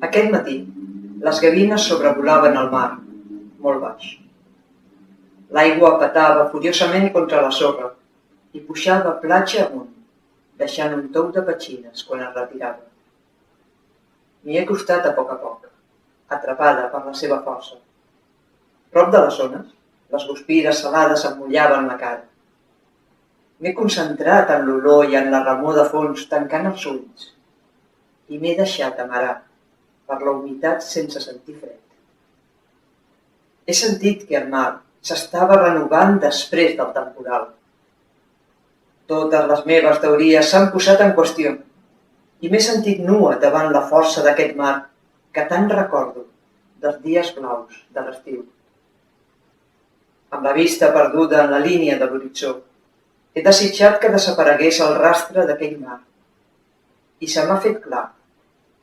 Aquest matí, les gavines sobrevolaven el mar, molt baix. L'aigua petava furiosament contra la sorra i pujava platja amunt, deixant un tou de petxines quan es retirava. M'hi he acostat a poc, atrapada per la seva força. Prop de les ones, les guspires salades em mullaven la cara. M'he concentrat en l'olor i en la remor de fons tancant els ulls i m'he deixat amarar per la humitat sense sentir fred. He sentit que el mar s'estava renovant després del temporal. Totes les meves teories s'han posat en qüestió i m'he sentit nua davant la força d'aquest mar que tant recordo dels dies blaus de l'estiu. Amb la vista perduda en la línia de l'horitzó, he desitjat que desaparegués el rastre d'aquell mar i se m'ha fet clar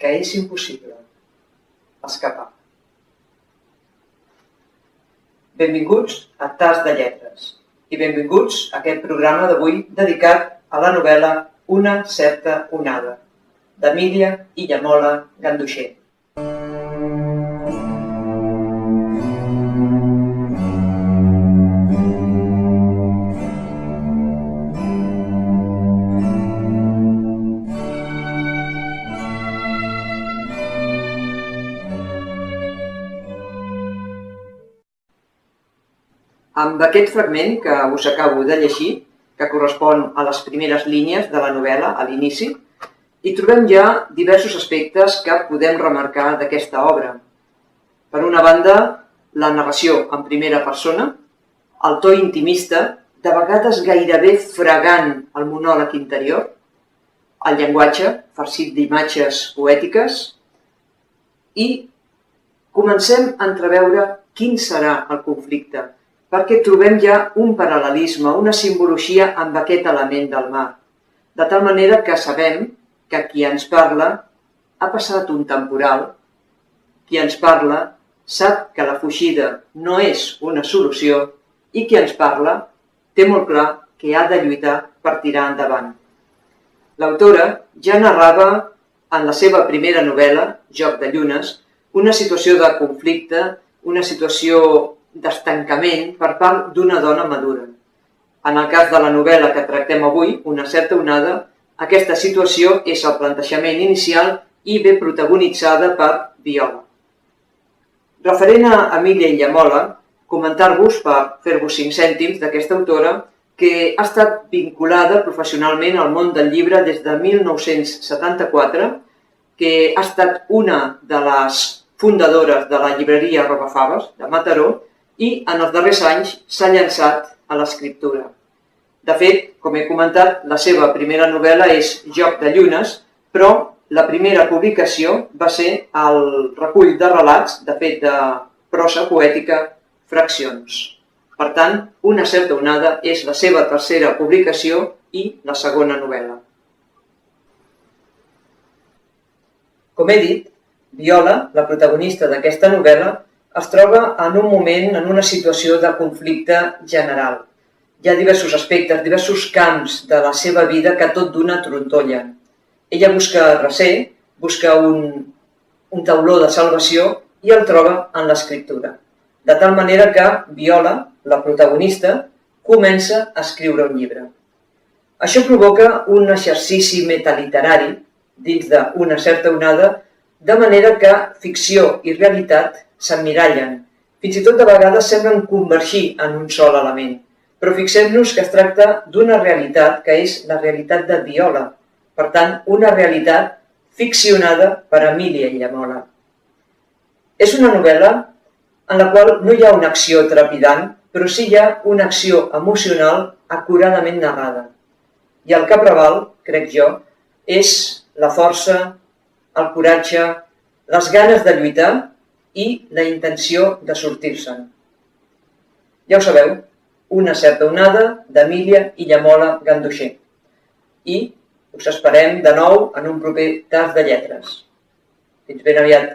que és impossible escapar. Benvinguts a Tas de Lletres i benvinguts a aquest programa d'avui dedicat a la novel·la Una certa onada, d'Emília Illamola Ganduxer. Amb aquest fragment que us acabo de llegir, que correspon a les primeres línies de la novel·la, a l'inici, hi trobem ja diversos aspectes que podem remarcar d'aquesta obra. Per una banda, la narració en primera persona, el to intimista, de vegades gairebé fregant el monòleg interior, el llenguatge farcit d'imatges poètiques, i comencem a entreveure quin serà el conflicte, perquè trobem ja un paral·lelisme, una simbologia amb aquest element del mar, de tal manera que sabem que qui ens parla ha passat un temporal, qui ens parla sap que la fugida no és una solució i qui ens parla té molt clar que ha de lluitar per tirar endavant. L'autora ja narrava en la seva primera novel·la, Joc de llunes, una situació de conflicte, una situació d'estancament per part d'una dona madura. En el cas de la novel·la que tractem avui, Una certa onada, aquesta situació és el plantejament inicial i ve protagonitzada per Viola. Referent a Emília Illamola, comentar-vos, per fer-vos 5 cèntims d'aquesta autora, que ha estat vinculada professionalment al món del llibre des de 1974, que ha estat una de les fundadores de la llibreria Robafaves, de Mataró, i en els darrers anys s'ha llançat a l'escriptura. De fet, com he comentat, la seva primera novel·la és Joc de llunes, però la primera publicació va ser el recull de relats, de fet de prosa poètica, Fraccions. Per tant, Una certa onada és la seva tercera publicació i la segona novel·la. Com he dit, Viola, la protagonista d'aquesta novel·la, es troba en un moment, en una situació de conflicte general. Hi ha diversos aspectes, diversos camps de la seva vida que tot d'una trontollen. Ella busca recer, busca un tauló de salvació i el troba en l'escriptura. De tal manera que Viola, la protagonista, comença a escriure un llibre. Això provoca un exercici metaliterari dins d'Una certa onada, de manera que ficció i realitat s'emmirallen. Fins i tot de vegades semblen convergir en un sol element. Però fixem-nos que es tracta d'una realitat que és la realitat de Viola. Per tant, una realitat ficcionada per Emília Illamola. És una novel·la en la qual no hi ha una acció trepidant, però sí hi ha una acció emocional acuradament narrada. I el que preval, crec jo, és la força, el coratge, les ganes de lluitar i la intenció de sortir-se'n. Ja ho sabeu, Una certa onada, d'Emília Illamola Ganduxer. I us esperem de nou en un proper Tas de Lletres. Fins ben aviat.